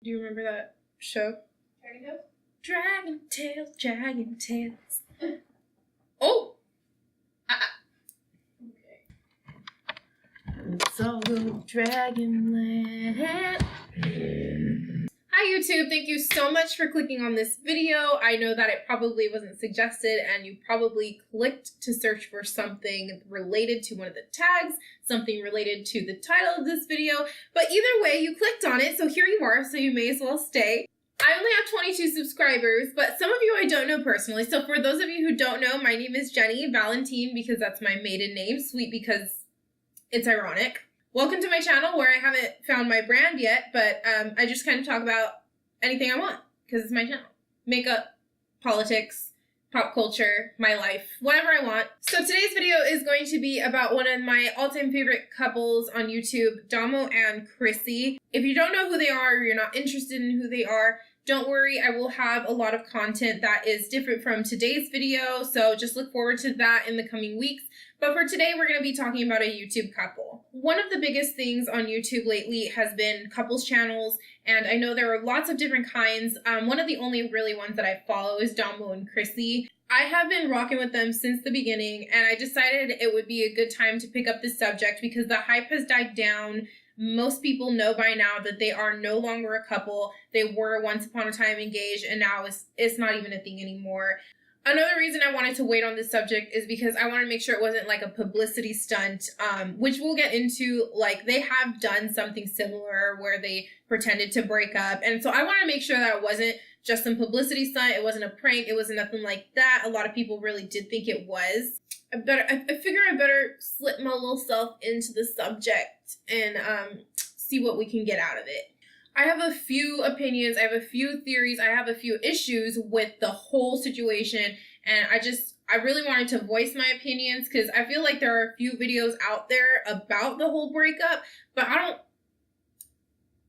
Do you remember that show? Dragon Tales? Dragon Tales. Oh! Okay. It's all the Dragonland. Hi YouTube, thank you so much for clicking on this video. I know that it probably wasn't suggested and you probably clicked to search for something related to one of the tags, something related to the title of this video, but either way you clicked on it, so here you are, so you may as well stay. I only have 22 subscribers, but some of you I don't know personally, so for those of you who don't know, my name is Jenny Valentine because that's my maiden name, sweet because it's ironic. Welcome to my channel where I haven't found my brand yet, but I just kind of talk about anything I want because it's my channel. Makeup, politics, pop culture, my life, whatever I want. So today's video is going to be about one of my all-time favorite couples on YouTube, Domo and Crissy. If you don't know who they are or you're not interested in who they are, don't worry, I will have a lot of content that is different from today's video, so just look forward to that in the coming weeks. But for today, we're going to be talking about a YouTube couple. One of the biggest things on YouTube lately has been couples channels, and I know there are lots of different kinds. One of the only really ones that I follow is Domo and Crissy. I have been rocking with them since the beginning, and I decided it would be a good time to pick up this subject because the hype has died down. Most people know by now that they are no longer a couple. They were once upon a time engaged, and now it's not even a thing anymore. Another reason I wanted to wait on this subject is because I want to make sure it wasn't like a publicity stunt, which we'll get into. Like, they have done something similar where they pretended to break up. And so I want to make sure that it wasn't just some publicity stunt. It wasn't a prank. It wasn't nothing like that. A lot of people really did think it was. I figure I better slip my little self into the subject and see what we can get out of it. I have a few opinions, I have a few theories, I have a few issues with the whole situation, and I really wanted to voice my opinions because I feel like there are a few videos out there about the whole breakup, but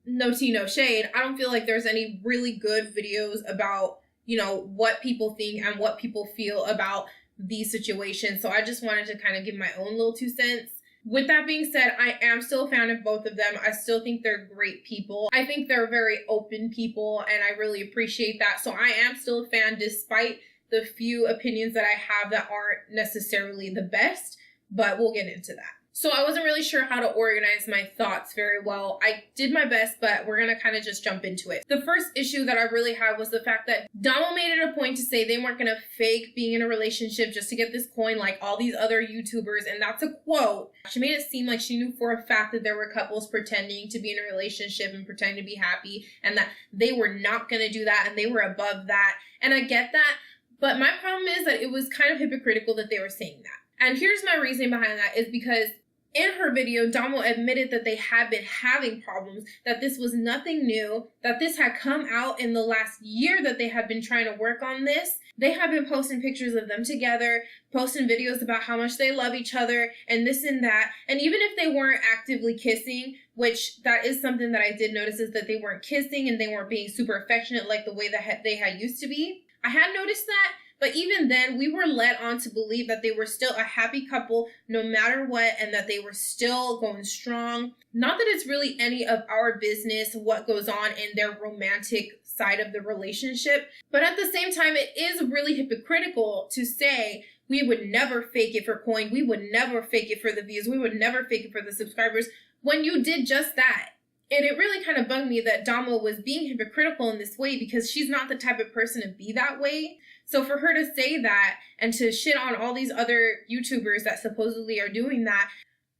no tea, no shade, I don't feel like there's any really good videos about, you know, what people think and what people feel about these situations, so I just wanted to kind of give my own little 2 cents. With that being said, I am still a fan of both of them. I still think they're great people. I think they're very open people, and I really appreciate that. So I am still a fan despite the few opinions that I have that aren't necessarily the best, but we'll get into that. So I wasn't really sure how to organize my thoughts very well. I did my best, but we're going to kind of just jump into it. The first issue that I really had was the fact that Domo made it a point to say they weren't going to fake being in a relationship just to get this coin like all these other YouTubers, and that's a quote. She made it seem like she knew for a fact that there were couples pretending to be in a relationship and pretending to be happy, and that they were not going to do that and they were above that. And I get that, but my problem is that it was kind of hypocritical that they were saying that. And here's my reasoning behind that is because in her video, Domo admitted that they had been having problems, that this was nothing new, that this had come out in the last year that they had been trying to work on this. They had been posting pictures of them together, posting videos about how much they love each other and this and that. And even if they weren't actively kissing, which that is something that I did notice, is that they weren't kissing and they weren't being super affectionate like the way that they had used to be. I had noticed that. But even then, we were led on to believe that they were still a happy couple no matter what, and that they were still going strong. Not that it's really any of our business what goes on in their romantic side of the relationship, but at the same time, it is really hypocritical to say we would never fake it for coin, we would never fake it for the views, we would never fake it for the subscribers, when you did just that. And it really kind of bugged me that Domo was being hypocritical in this way because she's not the type of person to be that way. So for her to say that and to shit on all these other YouTubers that supposedly are doing that,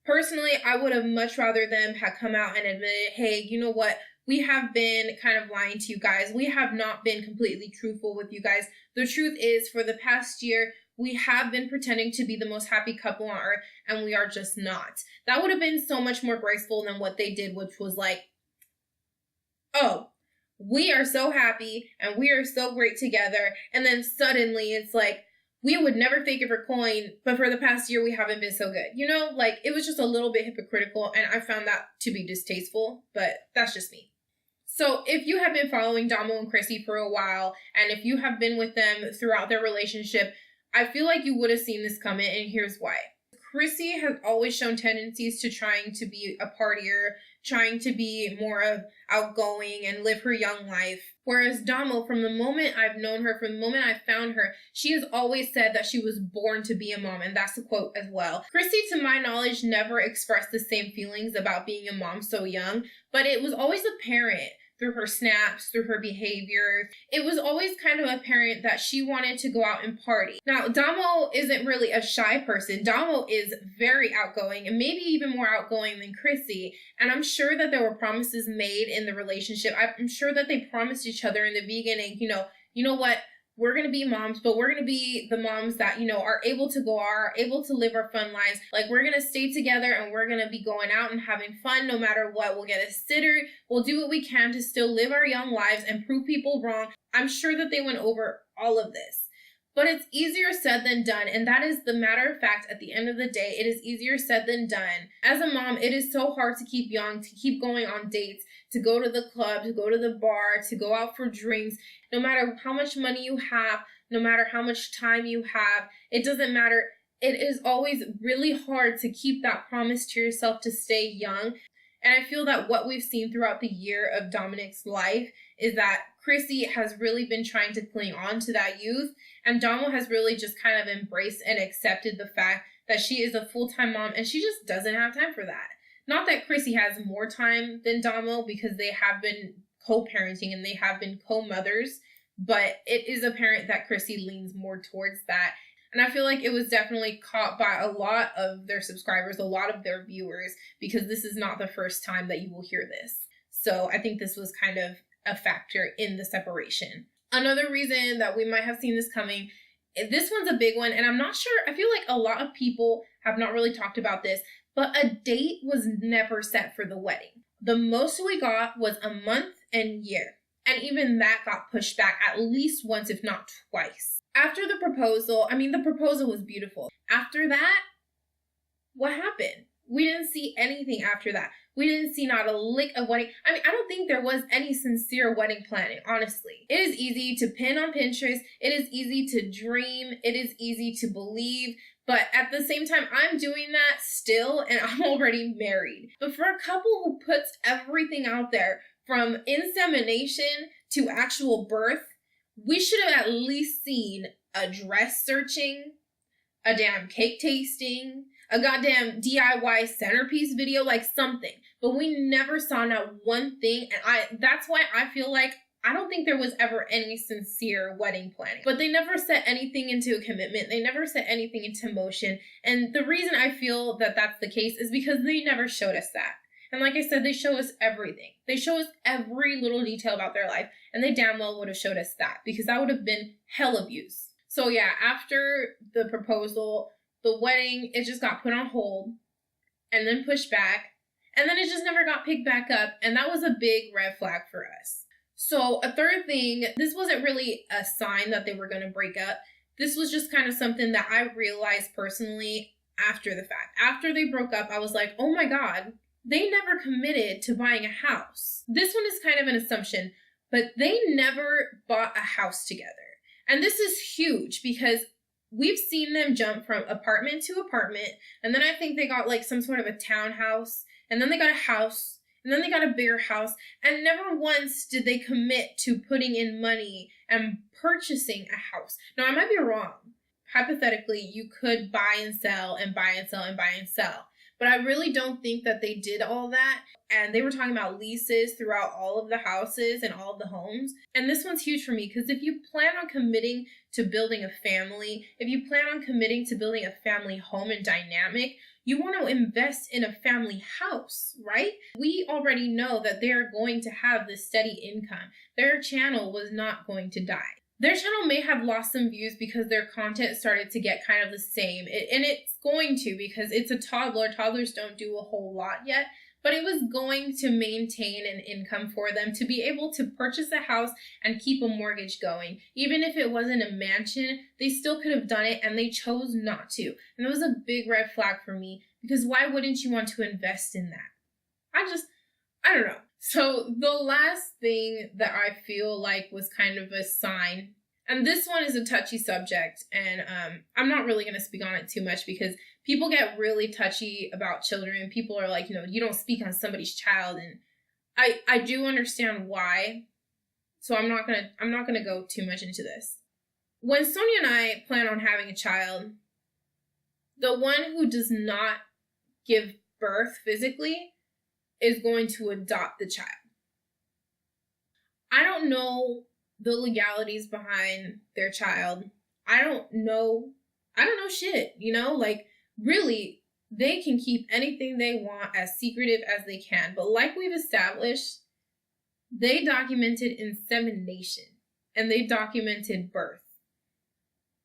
personally, I would have much rather them have come out and admitted, hey, you know what? We have been kind of lying to you guys. We have not been completely truthful with you guys. The truth is, for the past year, we have been pretending to be the most happy couple on earth, and we are just not. That would have been so much more graceful than what they did, which was like, oh, we are so happy and we are so great together. And then suddenly it's like, we would never fake it for coin, but for the past year, we haven't been so good. You know, like it was just a little bit hypocritical, and I found that to be distasteful, but that's just me. So if you have been following Domo and Crissy for a while, and if you have been with them throughout their relationship, I feel like you would have seen this coming, and here's why. Crissy has always shown tendencies to trying to be a partier, trying to be more of outgoing and live her young life. Whereas Domo, from the moment I've known her, from the moment I found her, she has always said that she was born to be a mom, and that's a quote as well. Crissy, to my knowledge, never expressed the same feelings about being a mom so young, but it was always apparent through her snaps, through her behavior. It was always kind of apparent that she wanted to go out and party. Now, Domo isn't really a shy person. Domo is very outgoing, and maybe even more outgoing than Crissy. And I'm sure that there were promises made in the relationship. I'm sure that they promised each other in the beginning, you know what? We're going to be moms, but we're going to be the moms that, are able to go out, are able to live our fun lives. Like, we're going to stay together and we're going to be going out and having fun no matter what. We'll get a sitter. We'll do what we can to still live our young lives and prove people wrong. I'm sure that they went over all of this. But it's easier said than done, and that is the matter of fact. At the end of the day, it is easier said than done. As a mom, it is so hard to keep young, to keep going on dates, to go to the club, to go to the bar, to go out for drinks. No matter how much money you have, no matter how much time you have, it doesn't matter. It is always really hard to keep that promise to yourself to stay young. And I feel that what we've seen throughout the year of Dominic's life is that Crissy has really been trying to cling on to that youth, and Domo has really just kind of embraced and accepted the fact that she is a full-time mom and she just doesn't have time for that. Not that Crissy has more time than Domo, because they have been co-parenting and they have been co-mothers, but it is apparent that Crissy leans more towards that. And I feel like it was definitely caught by a lot of their subscribers, a lot of their viewers, because this is not the first time that you will hear this. So I think this was kind of a factor in the separation. Another reason that we might have seen this coming, this one's a big one, and I'm not sure, I feel like a lot of people have not really talked about this, but a date was never set for the wedding. The most we got was a month and year. And even that got pushed back at least once, if not twice. After the proposal, the proposal was beautiful. After that, what happened? We didn't see anything after that. We didn't see not a lick of wedding. I don't think there was any sincere wedding planning, honestly. It is easy to pin on Pinterest. It is easy to dream. It is easy to believe. But at the same time, I'm doing that still, and I'm already married. But for a couple who puts everything out there, from insemination to actual birth, we should have at least seen a dress searching, a damn cake tasting, a goddamn DIY centerpiece video, like something. But we never saw not one thing, and that's why I feel like I don't think there was ever any sincere wedding planning. But they never set anything into a commitment. They never set anything into motion. And the reason I feel that that's the case is because they never showed us that. And like I said, they show us everything. They show us every little detail about their life. And they damn well would have showed us that, because that would have been hell abuse. So yeah, after the proposal, the wedding, it just got put on hold and then pushed back. And then it just never got picked back up. And that was a big red flag for us. So a third thing, this wasn't really a sign that they were going to break up. This was just kind of something that I realized personally after the fact. After they broke up, I was like, oh my God, they never committed to buying a house. This one is kind of an assumption, but they never bought a house together. And this is huge because we've seen them jump from apartment to apartment. And then I think they got like some sort of a townhouse. And then they got a house. And then they got a bigger house. And never once did they commit to putting in money and purchasing a house. Now, I might be wrong. Hypothetically, you could buy and sell and buy and sell and buy and sell. But I really don't think that they did all that. And they were talking about leases throughout all of the houses and all of the homes. And this one's huge for me because if you plan on committing to building a family, if you plan on committing to building a family home and dynamic, you want to invest in a family house, right? We already know that they are going to have this steady income. Their channel was not going to die. Their channel may have lost some views because their content started to get kind of the same. And it's going to, because it's a toddler. Toddlers don't do a whole lot yet. But it was going to maintain an income for them to be able to purchase a house and keep a mortgage going. Even if it wasn't a mansion, they still could have done it, and they chose not to. And that was a big red flag for me, because why wouldn't you want to invest in that? I don't know. So the last thing that I feel like was kind of a sign And this one is a touchy subject, and I'm not really going to speak on it too much because people get really touchy about children. People are like, you don't speak on somebody's child, and I do understand why. So I'm not gonna go too much into this. When Sonia and I plan on having a child, the one who does not give birth physically is going to adopt the child. I don't know the legalities behind their child. I don't know shit, like really they can keep anything they want as secretive as they can. But like we've established, they documented insemination and they documented birth.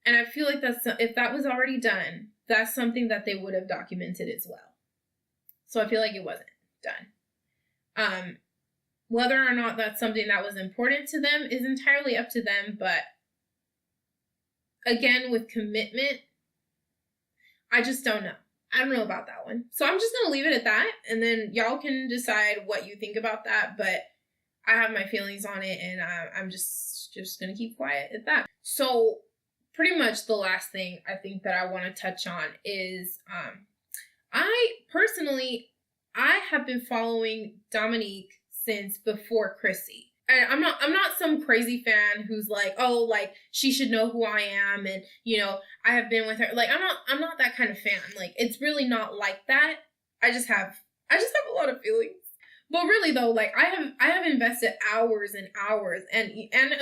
And I feel like if that was already done, that's something that they would have documented as well. So I feel like it wasn't done. Whether or not that's something that was important to them is entirely up to them. But again, with commitment, I just don't know. I don't know about that one. So I'm just going to leave it at that. And then y'all can decide what you think about that. But I have my feelings on it, and I'm just going to keep quiet at that. So pretty much the last thing I think that I want to touch on is I have been following Dominique since before Crissy. And I'm not some crazy fan who's like, oh, like she should know who I am, and I have been with her. Like I'm not that kind of fan. Like it's really not like that. I just have a lot of feelings. But really though, like I have invested hours and hours and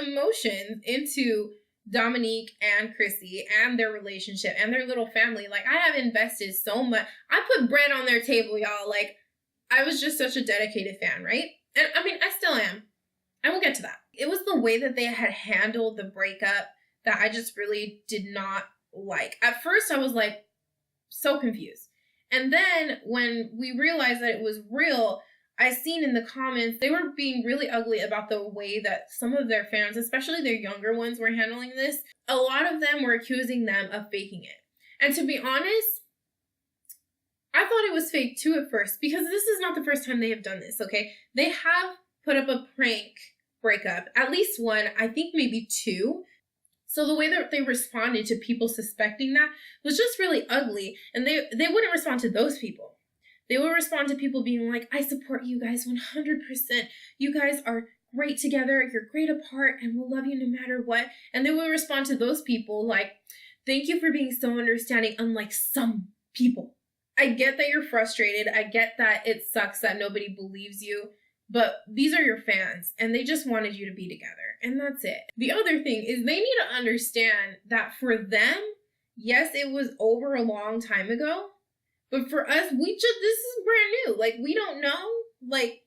emotions into Dominique and Crissy and their relationship and their little family. Like I have invested so much. I put bread on their table, y'all. Like I was just such a dedicated fan, right? And I mean, I still am. I will get to that. It was the way that they had handled the breakup that I just really did not like. At first, I was like so confused. And then when we realized that it was real, I seen in the comments, they were being really ugly about the way that some of their fans, especially their younger ones, were handling this. A lot of them were accusing them of faking it. And to be honest, I thought it was fake too at first, because this is not the first time they have done this, okay? They have put up a prank breakup, at least one, I think maybe two. So the way that they responded to people suspecting that was just really ugly. And they wouldn't respond to those people. They would respond to people being like, I support you guys 100%. You guys are great together. You're great apart and we'll love you no matter what. And they would respond to those people like, thank you for being so understanding, unlike some people. I get that you're frustrated. I get that it sucks that nobody believes you. But these are your fans, and they just wanted you to be together, and that's it. The other thing is they need to understand that for them, yes, it was over a long time ago, but for us, this is brand new. Like, we don't know. Like,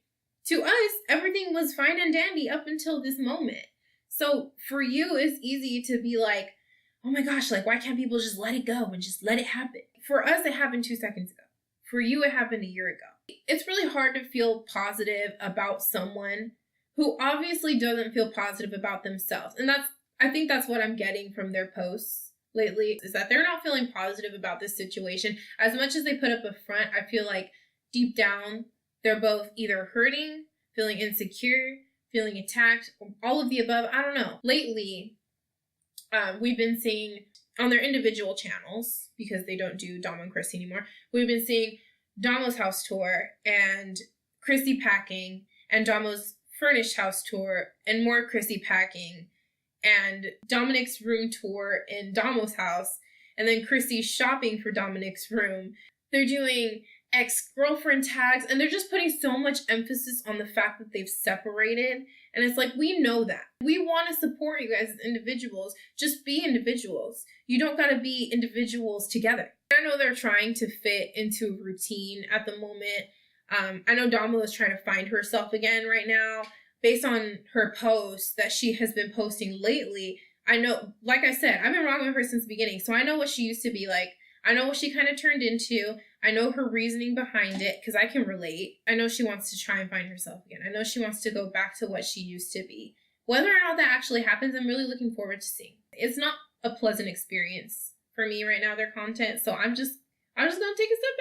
to us, everything was fine and dandy up until this moment. So for you, it's easy to be like, oh my gosh, like, why can't people just let it go and just let it happen? For us, it happened 2 seconds ago. For you, it happened a year ago. It's really hard to feel positive about someone who obviously doesn't feel positive about themselves. And I think that's what I'm getting from their posts lately, is that they're not feeling positive about this situation. As much as they put up a front, I feel like deep down, they're both either hurting, feeling insecure, feeling attacked, all of the above. I don't know. Lately, we've been seeing on their individual channels, because they don't do Domo and Crissy anymore, we've been seeing Domo's house tour and Crissy packing and Domo's furnished house tour and more Crissy packing and Dominique's room tour in Domo's house and then Crissy shopping for Dominique's room. They're doing ex-girlfriend tags and they're just putting so much emphasis on the fact that they've separated. And it's like, we know that. We want to support you guys as individuals. Just be individuals. You don't got to be individuals together. I know they're trying to fit into routine at the moment. I know Domo is trying to find herself again right now. Based on her posts that she has been posting lately, I know, like I said, I've been wrong with her since the beginning. So I know what she used to be like. I know what she kind of turned into. I know her reasoning behind it because I can relate. I know she wants to try and find herself again. I know she wants to go back to what she used to be. Whether or not that actually happens, I'm really looking forward to seeing. It's not a pleasant experience for me right now, their content. So I'm just going to take a step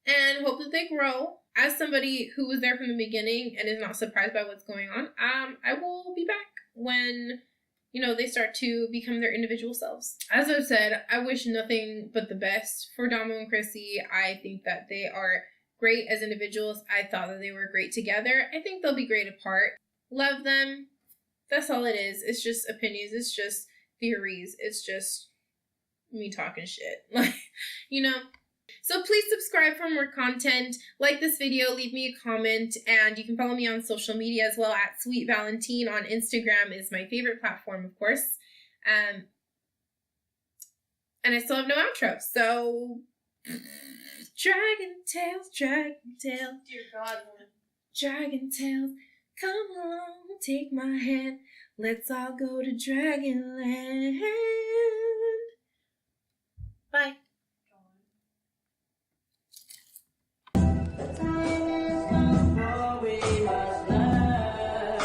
back and hope that they grow. As somebody who was there from the beginning and is not surprised by what's going on, I will be back when you know, they start to become their individual selves. As I've said, I wish nothing but the best for Domo and Crissy. I think that they are great as individuals. I thought that they were great together. I think they'll be great apart. Love them. That's all it is. It's just opinions. It's just theories. It's just me talking shit. Like, you know. So please subscribe for more content. Like this video, leave me a comment, and you can follow me on social media as well at Sweet Valentine on Instagram is my favorite platform, of course. And I still have no outro, so Dragon Tales, Dragon Tales. Dear God, woman. Dragon Tales, come along, take my hand. Let's all go to Dragonland. Bye. Time is gone, for we must learn.